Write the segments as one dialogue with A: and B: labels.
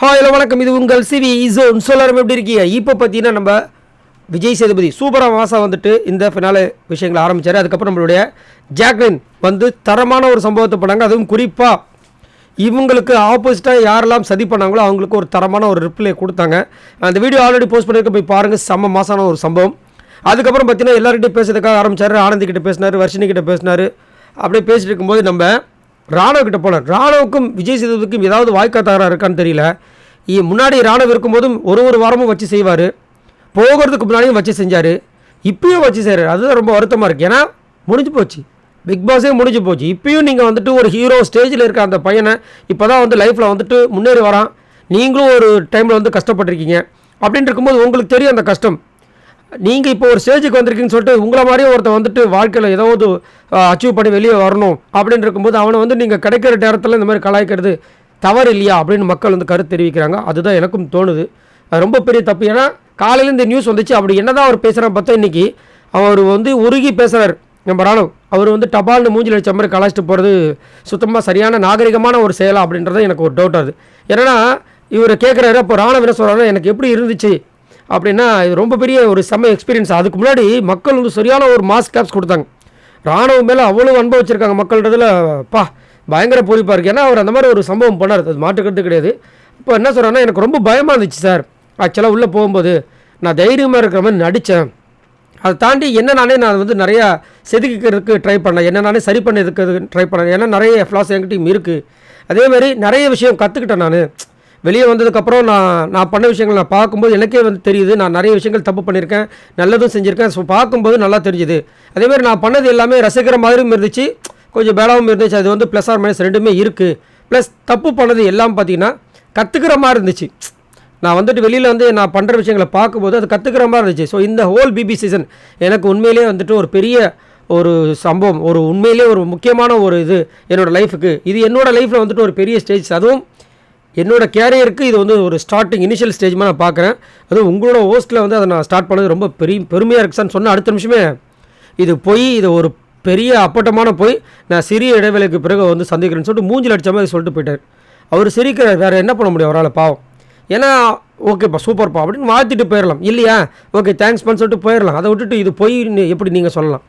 A: Hello வணக்கம், இது உங்கள் சிவி ஜோன். எல்லாரும் எப்படி இருக்கீங்க? இப்போ பார்த்தீங்கன்னா நம்ம விஜய் சேதுபதி சூப்பராக மாதம் வந்துட்டு இந்த ஃபினாலே விஷயங்களை ஆரம்பித்தார். அதுக்கப்புறம் நம்மளுடைய ஜாக்லின் வந்து தரமான ஒரு சம்பவத்தை பண்ணாங்க. அதுவும் குறிப்பாக இவங்களுக்கு ஆப்போசிட்டாக யாரெல்லாம் சதி பண்ணாங்களோ அவங்களுக்கு ஒரு தரமான ஒரு ரிப்ளை கொடுத்தாங்க. அந்த வீடியோ ஆல்ரெடி போஸ்ட் பண்ணியிருக்க, போய் பாருங்கள். செம்ம மாசான ஒரு சம்பவம். அதுக்கப்புறம் பார்த்தீங்கன்னா எல்லார்கிட்டையும் பேசுறதுக்காக ஆரம்பித்தார். ஆனந்தி கிட்ட பேசினார், வர்ஷினி கிட்ட பேசினார். அப்படியே பேசிட்டு இருக்கும்போது நம்ம ராணுவ கிட்ட போனார். ராணுவுக்கும் விஜய் சேதுபதிக்கும் ஏதாவது வாய்க்கா தகராறு இருக்கான்னு தெரியல. முன்னாடி ராணுவ இருக்கும்போதும் ஒரு வாரமும் வச்சு செய்வார், போகிறதுக்கு முன்னாடியும் வச்சு செஞ்சார், இப்பயும் வச்சு செய்கிறார். அதுதான் ரொம்ப வருத்தமாக இருக்குது. ஏன்னா முடிஞ்சு போச்சு, பிக் பாஸே முடிஞ்சு போச்சு. இப்பயும் நீங்கள் வந்துட்டு ஒரு ஹீரோ ஸ்டேஜில் இருக்க அந்த பையனை இப்போ தான் வந்து லைஃப்பில் வந்துட்டு முன்னேறி வரான். நீங்களும் ஒரு டைமில் வந்து கஷ்டப்பட்டிருக்கீங்க. அப்படின்னு இருக்கும்போது உங்களுக்கு தெரியும் அந்த கஷ்டம். நீங்கள் இப்போ ஒரு ஸ்டேஜுக்கு வந்திருக்கீங்கன்னு சொல்லிட்டு உங்களை மாதிரியே ஒருத்தர் வந்துட்டு வாழ்க்கையில் ஏதாவது அச்சீவ் பண்ணி வெளியே வரணும் அப்படின்னு இருக்கும்போது அவனை வந்து நீங்கள் கிடைக்கிற நேரத்தில் இந்த மாதிரி கலாய்க்கிறது தவறு இல்லையா அப்படின்னு மக்கள் வந்து கருத்து தெரிவிக்கிறாங்க. அதுதான் எனக்கும் தோணுது. அது ரொம்ப பெரிய தப்பு. ஏன்னா காலையில் இந்த நியூஸ் வந்துச்சு. அப்படி என்ன தான் அவர் பேசுகிறான்னு பார்த்தா இன்றைக்கி அவர் வந்து உருகி பேசுகிறார். நம்ம ராணுவ அவர் வந்து டபால்னு மூஞ்சில் அடித்த மாதிரி கலாய்ச்சிட்டு போகிறது சுத்தமாக சரியான நாகரிகமான ஒரு செயலா அப்படின்றது எனக்கு ஒரு டவுட் ஆகுது. ஏன்னா இவர் கேட்குறாரு, அப்போ ராணுவ என்ன சொல்கிறாரு, எனக்கு எப்படி இருந்துச்சு அப்படின்னா இது ரொம்ப பெரிய ஒரு செம்ம எக்ஸ்பீரியன்ஸ். அதுக்கு முன்னாடி மக்கள் வந்து சரியான ஒரு மாஸ் கேப்ஸ் கொடுத்தாங்க. ராணுவம் மேலே அவ்வளோ அனுபவிச்சிருக்காங்க மக்கள்ன்றதுல பயங்கர பூரிப்பாக இருக்குது. ஏன்னா அவர் அந்த மாதிரி ஒரு சம்பவம் பண்ணார், அது மாற்றுக்கிறது கிடையாது. இப்போ என்ன சொல்கிறேன்னா, எனக்கு ரொம்ப பயமாக இருந்துச்சு சார். ஆக்சுவலாக உள்ளே போகும்போது நான் தைரியமாக இருக்கிற மாதிரி நடித்தேன். அதை தாண்டி நான் வந்து நிறையா செதுக்கிறதுக்கு ட்ரை பண்ணேன், நானே சரி பண்ணிக்கிறதுக்கு ட்ரை பண்ணேன். ஏன்னா நிறைய ஃப்ளாஸ் என்கிட்டையும் இருக்குது. அதேமாதிரி நிறைய விஷயம் கற்றுக்கிட்டேன். நான் வெளியே வந்ததுக்கப்புறம் நான் பண்ண விஷயங்கள் நான் பார்க்கும்போது எனக்கே வந்து தெரியுது, நான் நிறைய விஷயங்கள் தப்பு பண்ணியிருக்கேன், நல்லதும் செஞ்சுருக்கேன். ஸோ பார்க்கும்போது நல்லா தெரிஞ்சுது. அதேமாதிரி நான் பண்ணது எல்லாமே ரசிக்கிற மாதிரியும் இருந்துச்சு, கொஞ்சம் பேடாகவும் இருந்துச்சு. அது வந்து ப்ளஸ் ஆர் மைனஸ் ரெண்டுமே இருக்குது. ப்ளஸ் தப்பு பண்ணது எல்லாம் பார்த்திங்கன்னா கற்றுக்கிற மாதிரி இருந்துச்சு. நான் வந்துட்டு வெளியில் வந்து நான் பண்ணுற விஷயங்களை பார்க்கும்போது அது கற்றுக்கிற மாதிரி இருந்துச்சு. ஸோ இந்த ஹோல் பிபி சீசன் எனக்கு உண்மையிலே வந்துட்டு ஒரு பெரிய ஒரு சம்பவம், ஒரு உண்மையிலே ஒரு முக்கியமான ஒரு இது என்னோடய லைஃபுக்கு. இது என்னோடய லைஃப்பில் வந்துட்டு ஒரு பெரிய ஸ்டேஜ். அதுவும் என்னோடய கேரியருக்கு இது வந்து ஒரு ஸ்டார்டிங் இனிஷியல் ஸ்டேஜ் மாதிரி நான் பார்க்குறேன். அதுவும் உங்களோட ஹோஸ்ட்டில் வந்து அதை நான் ஸ்டார்ட் பண்ணது ரொம்ப பெருமையாக இருக்குது சார். சொன்ன அடுத்த நிமிஷமே இது இது ஒரு பெரிய அப்பட்டமான நான் சிறிய இடைவேளைக்கு பிறகு வந்து சந்திக்கிறேன்னு சொல்லிட்டு மூஞ்சில் அடித்த மாதிரி சொல்லிட்டு போயிட்டார். அவர் சிரிக்கிறார், வேறு என்ன பண்ண முடியும் அவரால், பாவம். ஏன்னா ஓகேப்பா சூப்பர்ப்பா அப்படின்னு வாழ்த்திட்டு போயிடலாம் இல்லையா, ஓகே தேங்க்ஸ்ப்பான்னு சொல்லிட்டு போயிடலாம். அதை விட்டுட்டு இது எப்படி நீங்கள் சொல்லலாம்?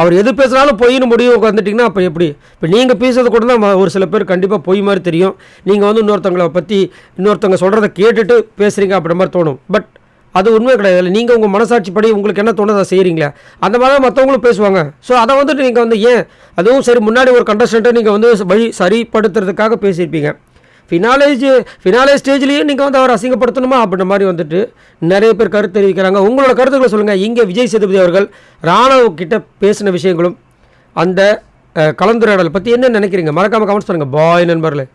A: அவர் எது பேசுனாலும் பொய்னு முடிவு உட்காந்துட்டிங்கன்னா அப்போ எப்படி? இப்போ நீங்கள் பேசுறது கூட தான் ஒரு சில பேர் கண்டிப்பாக பொய் மாதிரி தெரியும். நீங்கள் வந்து இன்னொருத்தவங்க சொல்கிறத கேட்டுட்டு பேசுகிறீங்க அப்படின்ற மாதிரி தோணும். பட் அது உண்மை கிடையாது. இல்லை, நீங்கள் உங்கள் மனசாட்சிப்படி உங்களுக்கு என்ன தோணுதோ அதை செய்கிறீங்களே, அந்த மாதிரி தான் மற்றவங்களும் பேசுவாங்க. ஸோ அதை வந்துட்டு நீங்கள் வந்து ஏன் அதுவும் சரி முன்னாடி ஒரு கண்டஸ்டண்ட்டை நீங்கள் வந்து சரிப்படுத்துறதுக்காக பேசியிருப்பீங்க. ஃபினாலே ஸ்டேஜ்லேயும் நீங்கள் வந்து அவர் அசிங்கப்படுத்தணுமா அப்படின்ற மாதிரி வந்துட்டு நிறைய பேர் கருத்து தெரிவிக்கிறாங்க. உங்களோட கருத்துக்களை சொல்லுங்கள். இங்கே விஜய் சேதுபதி அவர்கள் ராணுவ கிட்ட பேசின விஷயங்களும் அந்த கலந்துரையாடல் பற்றி என்ன நினைக்கிறீங்க? மறக்காமல் கமெண்ட்ஸ் பண்ணுங்கள். பாய் நண்பர்களே.